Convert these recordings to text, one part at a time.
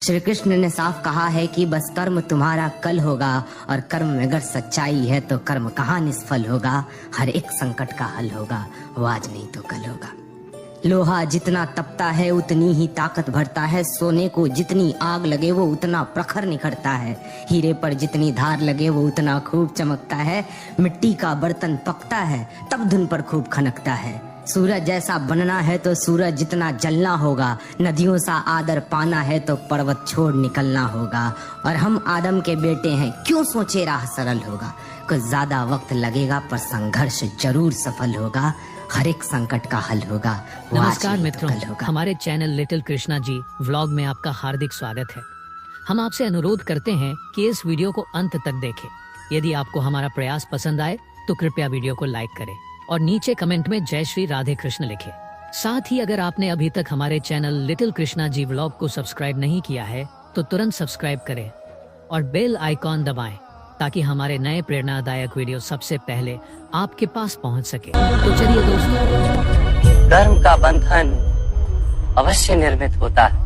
श्री कृष्ण ने साफ कहा है कि बस कर्म तुम्हारा कल होगा, और कर्म में अगर सच्चाई है तो कर्म कहाँ निष्फल होगा। हर एक संकट का हल होगा, वो आज नहीं तो कल होगा। लोहा जितना तपता है उतनी ही ताकत भरता है, सोने को जितनी आग लगे वो उतना प्रखर निखरता है, हीरे पर जितनी धार लगे वो उतना खूब चमकता है, मिट्टी का बर्तन पकता है तब धुन पर खूब खनकता है। सूरज जैसा बनना है तो सूरज जितना जलना होगा, नदियों सा आदर पाना है तो पर्वत छोड़ निकलना होगा। और हम आदम के बेटे हैं, क्यों सोचे राह सरल होगा। कुछ ज्यादा वक्त लगेगा पर संघर्ष जरूर सफल होगा, हर एक संकट का हल होगा। नमस्कार मित्रों, हमारे channel little Krishna ji vlog में आपका हार्दिक स्वागत है। हम आपसे अनुरोध करते हैं कि इस वीडियो को अंत तक देखें। यदि आपको हमारा प्रयास पसंद आए तो कृपया वीडियो को लाइक करें और नीचे कमेंट में जय श्री राधे कृष्ण लिखें। साथ ही अगर आपने अभी तक हमारे channel little Krishna ji vlog को सब्सक्राइब नहीं किया है तो तुरंत सब्सक्राइब करें और बेल आइकॉन दबाएं ताकि हमारे नए प्रेरणादायक वीडियो सबसे पहले आपके पास पहुंच सके। तो चलिए दोस्तों, कर्म का बंधन अवश्य निर्मित होता है,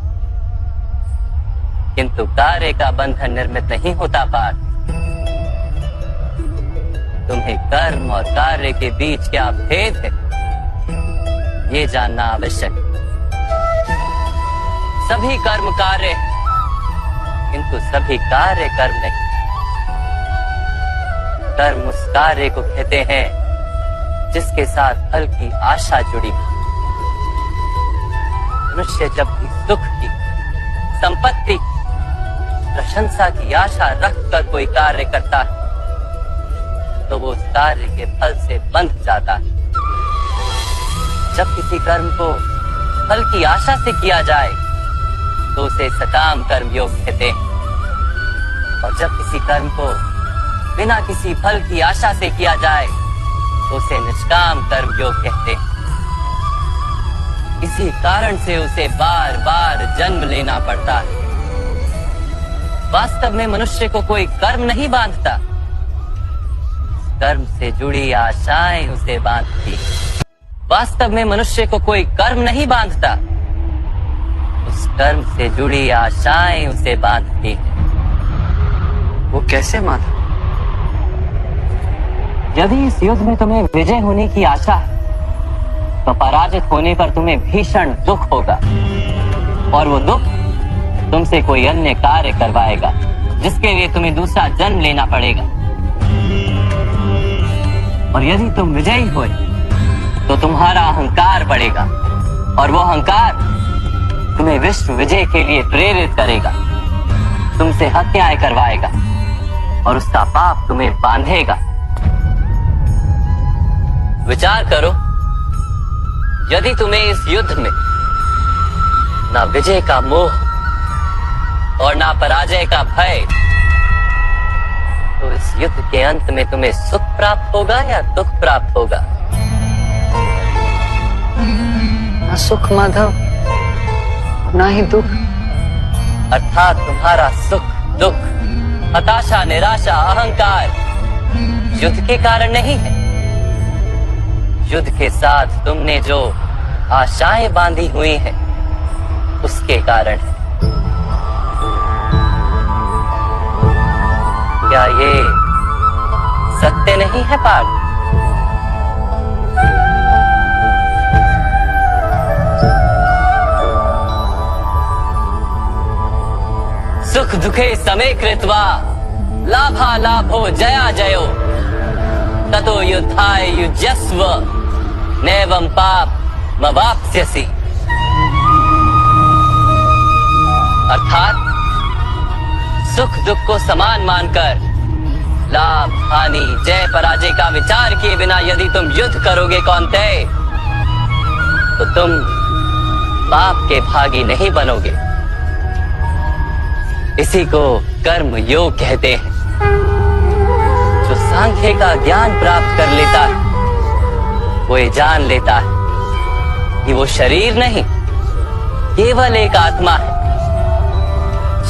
किंतु कार्य का बंधन निर्मित नहीं होता पार्थ। तुम्हें कर्म और कार्य के बीच क्या भेद है ये जानना आवश्यक। सभी कर्म कार्य किंतु सभी कार्य कर्म नहीं। कर्म उस कार्य को कहते हैं जिसके साथ फल की आशा जुड़ी। मनुष्य जब भी सुख की, संपत्ति, प्रशंसा की आशा रखकर कोई कार्य करता है तो वो उस कार्य के फल से बंध जाता है। जब किसी कर्म को फल की आशा से किया जाए तो उसे सकाम कर्म योग कहते हैं, और जब किसी कर्म को बिना किसी फल की आशा से किया जाए तो उसे निष्काम कर्म योग कहते हैं। इसी कारण से उसे बार बार जन्म लेना पड़ता है। वास्तव में मनुष्य को कोई कर्म नहीं बांधता, कर्म से जुड़ी आशाएं उसे बांधती। वास्तव में मनुष्य को कोई कर्म नहीं बांधता, उस कर्म से जुड़ी आशाएं उसे बांधती। वो कैसे माता? यदि इस युद्ध में तुम्हें विजय होने की आशा है तो पराजित होने पर तुम्हें भीषण दुख होगा, और वो दुख तुमसे कोई अन्य कार्य करवाएगा जिसके लिए तुम्हें दूसरा जन्म लेना पड़ेगा। और यदि तुम विजयी हुए तो तुम्हारा अहंकार बढ़ेगा, और वो अहंकार तुम्हें विश्व विजय के लिए प्रेरित करेगा, तुमसे हत्याएं करवाएगा और उसका पाप तुम्हें बांधेगा। विचार करो, यदि तुम्हें इस युद्ध में ना विजय का मोह और ना पराजय का भय, तो इस युद्ध के अंत में तुम्हें सुख प्राप्त होगा या दुख प्राप्त होगा? ना सुख माधव, ना ही दुख। अर्थात तुम्हारा सुख, दुख, हताशा, निराशा, अहंकार युद्ध के कारण नहीं है। युद्ध के साथ तुमने जो आशाएं बांधी हुई हैं उसके कारण है। क्या ये सत्य नहीं है पार्थ? सुख दुखे समे कृत्वा लाभा लाभो जया जयो ततो युद्धाय युज्यस्व नैवं पाप मवाप्स्यसि। अर्थात सुख दुख को समान मानकर लाभ हानि जय पराजय का विचार किए बिना यदि तुम युद्ध करोगे कौन्तेय तो तुम पाप के भागी नहीं बनोगे। इसी को कर्म योग कहते हैं। जो सांख्य का ज्ञान प्राप्त कर लेता है वो ये जान लेता है कि वो शरीर नहीं, केवल एक आत्मा है।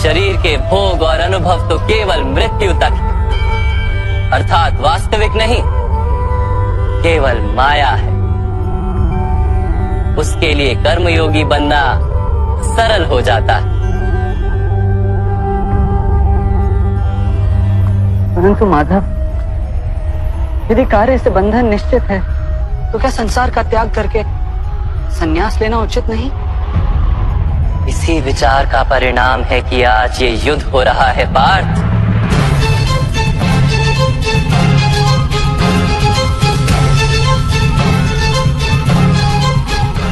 शरीर के भोग और अनुभव तो केवल मृत्यु तक है, अर्थात वास्तविक नहीं, केवल माया है। उसके लिए कर्मयोगी बनना सरल हो जाता है। परंतु माधव, यदि कार्य से बंधन निश्चित है तो क्या संसार का त्याग करके संन्यास लेना उचित नहीं? इसी विचार का परिणाम है कि आज ये युद्ध हो रहा है पार्थ।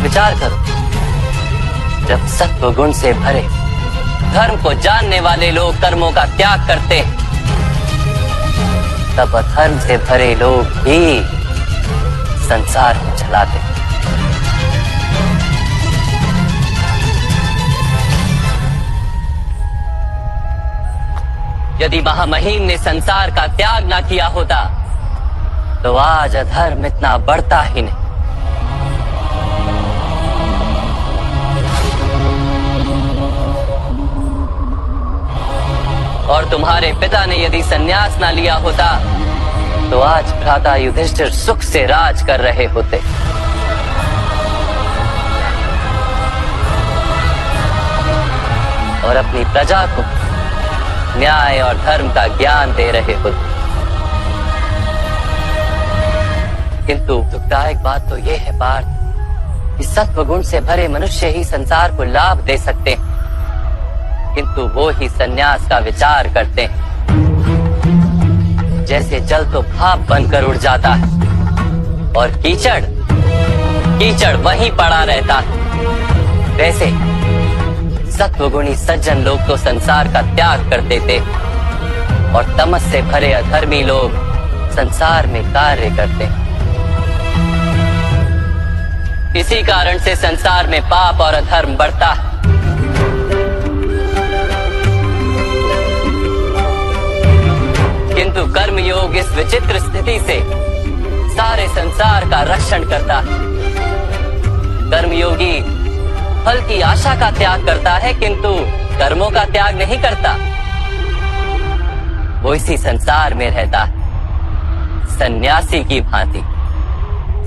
विचार करो, जब सत्व गुण से भरे धर्म को जानने वाले लोग कर्मों का त्याग करते हैं, तब अधर्म से भरे लोग ही संसार को चलाते हैं। यदि महामहिम ने संसार का त्याग ना किया होता तो आज अधर्म इतना बढ़ता ही नहीं। और तुम्हारे पिता ने यदि संन्यास ना लिया होता तो आज भ्राता युधिष्ठिर सुख से राज कर रहे होते। और अपनी प्रजा को न्याय और धर्म का ज्ञान दे रहे होते। किंतु दुखदायक बात तो यह है पार्थ कि सत्व गुण से भरे मनुष्य ही संसार को लाभ दे सकते हैं, किंतु वो ही संन्यास का विचार करते हैं। जैसे जल तो भाप बनकर उड़ जाता है और कीचड़ वहीं पड़ा रहता है, वैसे सत्वगुणी सज्जन लोग तो संसार का त्याग कर देते और तमस से भरे अधर्मी लोग संसार में कार्य करते हैं। इसी कारण से संसार में पाप और अधर्म बढ़ता है। किंतु कर्मयोग इस विचित्र स्थिति से सारे संसार का रक्षण करता है। कर्मयोगी फल की आशा का त्याग करता है, किंतु कर्मों का त्याग नहीं करता। वो इसी संसार में रहता है, सन्यासी की भांति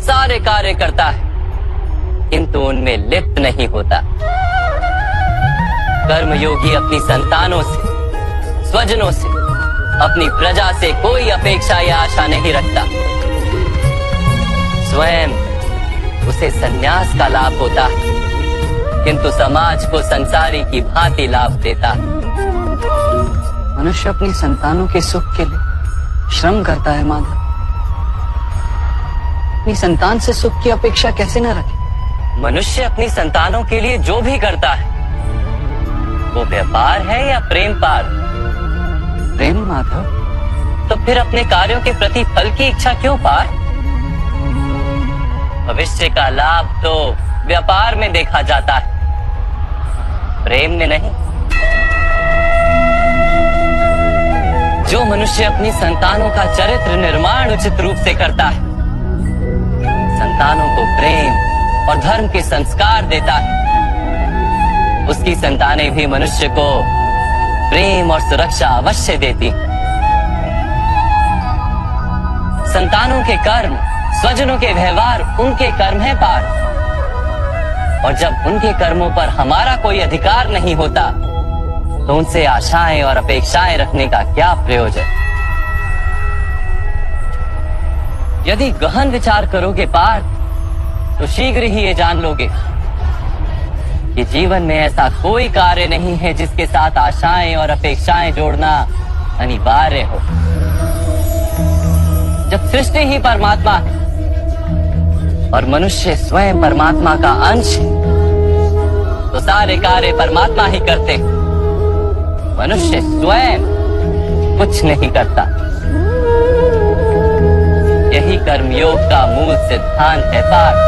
सारे कार्य करता है, किंतु उनमें लिप्त नहीं होता। कर्मयोगी अपनी संतानों से, स्वजनों से, अपनी प्रजा से कोई अपेक्षा या आशा नहीं रखता। स्वयं उसे संन्यास का लाभ होता है, किंतु समाज को संसारी की भांति लाभ देता। मनुष्य अपनी संतानों के सुख के लिए श्रम करता है माधव। अपनी संतान से सुख की अपेक्षा कैसे न रखे? मनुष्य अपनी संतानों के लिए जो भी करता है वो व्यापार है या प्रेम पार? प्रेम माधव। तो फिर अपने कार्यों के प्रति फल की इच्छा क्यों पार? भविष्य का लाभ तो व्यापार में देखा जाता है, प्रेम में नहीं। जो मनुष्य अपनी संतानों का चरित्र निर्माण उचित रूप से करता है, संतानों को प्रेम और धर्म के संस्कार देता है, उसकी संतानें भी मनुष्य को प्रेम और सुरक्षा अवश्य देती। संतानों के कर्म, स्वजनों के व्यवहार उनके कर्म है पार। और जब उनके कर्मों पर हमारा कोई अधिकार नहीं होता तो उनसे आशाएं और अपेक्षाएं रखने का क्या प्रयोजन? यदि गहन विचार करोगे पार्थ तो शीघ्र ही ये जान लोगे कि जीवन में ऐसा कोई कार्य नहीं है जिसके साथ आशाएं और अपेक्षाएं जोड़ना अनिवार्य हो। जब सृष्टि ही परमात्मा है और मनुष्य स्वयं परमात्मा का अंश है, तो सारे कार्य परमात्मा ही करते, मनुष्य स्वयं कुछ नहीं करता। यही कर्मयोग का मूल सिद्धांत है पार्थ।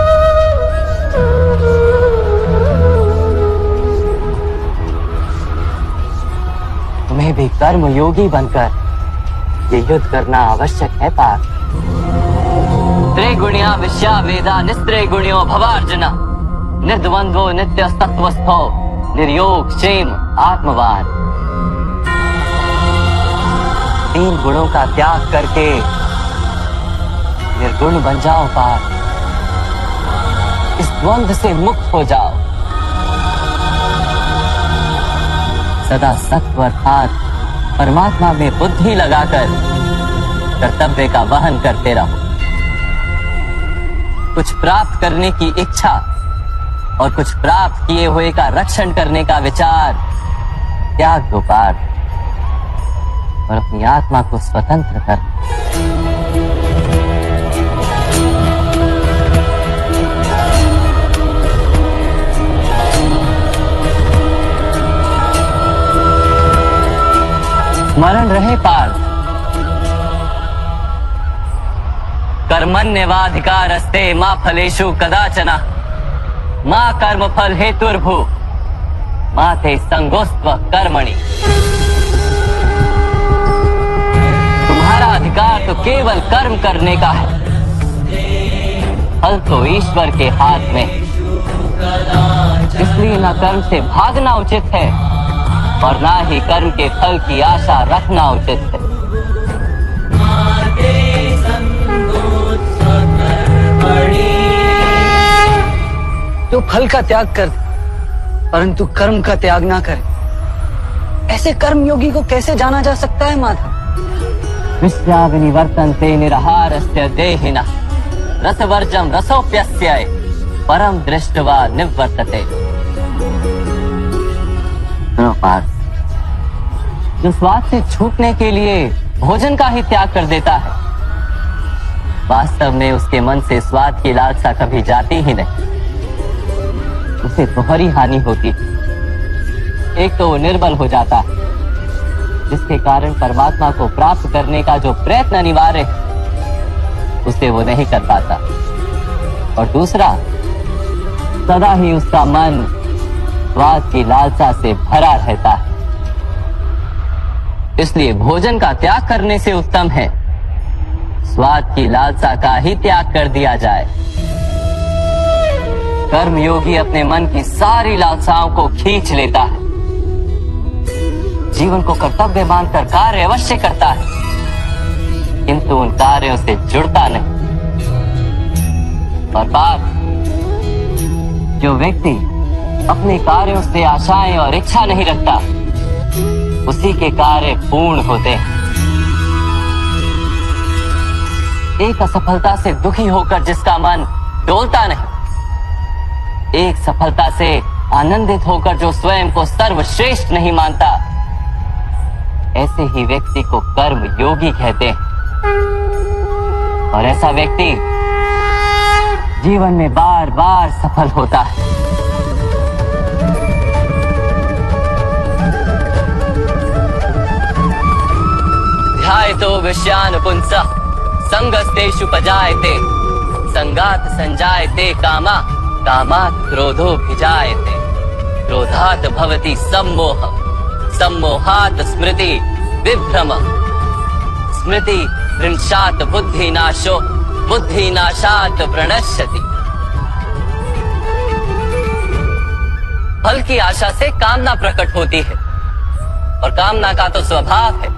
तुम्हें भी कर्मयोगी बनकर ये युद्ध करना आवश्यक है पार्थ। त्रिगुणिया विश्या वेदा निस्त्रिगुण्यो भवार्जुना निर्द्वंद्वो नित्य तत्वस्थो निर्योग क्षेम आत्मवान। 3 गुणों का त्याग करके निर्गुण बन जाओ पार्थ। इस द्वंद्व से मुक्त हो जाओ। सदा सत्व अर्थात परमात्मा में बुद्धि लगाकर कर्तव्य का वहन करते रहो। कुछ प्राप्त करने की इच्छा और कुछ प्राप्त किए हुए का रक्षण करने का विचार त्याग दो पार्थ, और अपनी आत्मा को स्वतंत्र कर। स्मरण रहे पार्थ, कर्मण्येवाधिकारस्ते मा फलेषु कदाचन मा कर्म फल हेतुर्भु मा ते संगोस्त्व कर्मणि। तुम्हारा अधिकार तो केवल कर्म करने का है, फल तो ईश्वर के हाथ में। इसलिए न कर्म से भागना उचित है और ना ही कर्म के फल की आशा रखना उचित है। जो फल का त्याग कर परंतु कर्म का त्याग ना करे, ऐसे कर्म योगी को कैसे जाना जा सकता है माधव? विश्वाविनिवर्तन्ते निरहारस्य देहिनः रसवर्जं रसोप्यस्य परम दृष्ट्वा निवर्तते। जो स्वाद से छूटने के लिए भोजन का ही त्याग कर देता है, वास्तव में उसके मन से स्वाद की लालसा कभी जाती ही नहीं। उसे दोहरी हानि होती। एक तो वो निर्बल हो जाता है, जिसके कारण परमात्मा को प्राप्त करने का जो प्रयत्न अनिवार्य है उसे वो नहीं कर पाता, और दूसरा सदा ही उसका मन स्वाद की लालसा से भरा रहता है। इसलिए भोजन का त्याग करने से उत्तम है स्वाद की लालसा का ही त्याग कर दिया जाए। कर्म योगी अपने मन की सारी लालसाओं को खींच लेता है, जीवन को कर्तव्य मानकर कार्य अवश्य करता है, किंतु उन कार्यों से जुड़ता नहीं। और बाप, जो व्यक्ति अपने कार्यों से आशाएं और इच्छा नहीं रखता, उसी के कार्य पूर्ण होते हैं। एक असफलता से दुखी होकर जिसका मन डोलता नहीं, एक सफलता से आनंदित होकर जो स्वयं को सर्वश्रेष्ठ नहीं मानता, ऐसे ही व्यक्ति को कर्म योगी कहते हैं। और ऐसा व्यक्ति जीवन में बार बार सफल होता है। ध्यायतो विषयान् पुंसः संगस्तेषु पजायते संगात् संजायते कामा कामात् क्रोधोऽभिजायते क्रोधात् भवति सम्मोहः सम्मोहात् स्मृति विभ्रमः स्मृति भ्रंशात् बुद्धिनाशो बुद्धिनाशात् प्रणश्यति। फल की आशा से कामना प्रकट होती है, और कामना का तो स्वभाव है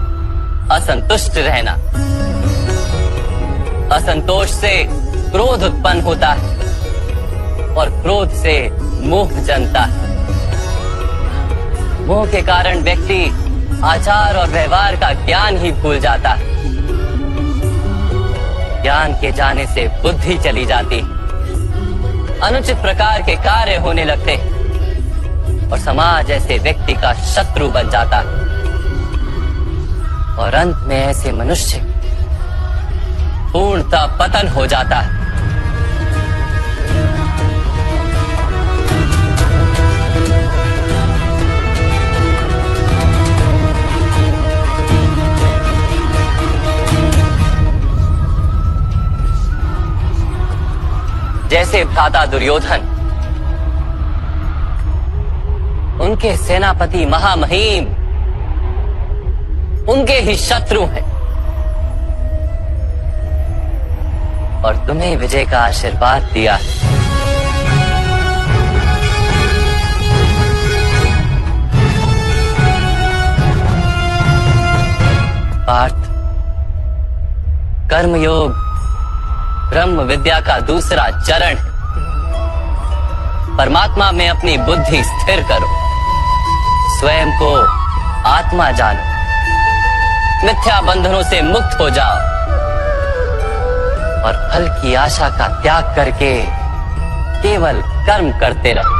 असंतुष्ट रहना। असंतोष से क्रोध उत्पन्न होता है, और क्रोध से मोह जन्मता है। मोह के कारण व्यक्ति आचार और व्यवहार का ज्ञान ही भूल जाता है। ज्ञान के जाने से बुद्धि चली जाती है, अनुचित प्रकार के कार्य होने लगते हैं, और समाज ऐसे व्यक्ति का शत्रु बन जाता है। और अंत में ऐसे मनुष्य पूर्णतः पतन हो जाता है। जैसे भ्राता दुर्योधन, उनके सेनापति महामहिम उनके ही शत्रु हैं, और तुम्हें विजय का आशीर्वाद दिया है। पार्थ, कर्मयोग ब्रह्म विद्या का दूसरा चरण है। परमात्मा में अपनी बुद्धि स्थिर करो, स्वयं को आत्मा जानो, मिथ्या बंधनों से मुक्त हो जाओ, और फल की आशा का त्याग करके केवल कर्म करते रहो।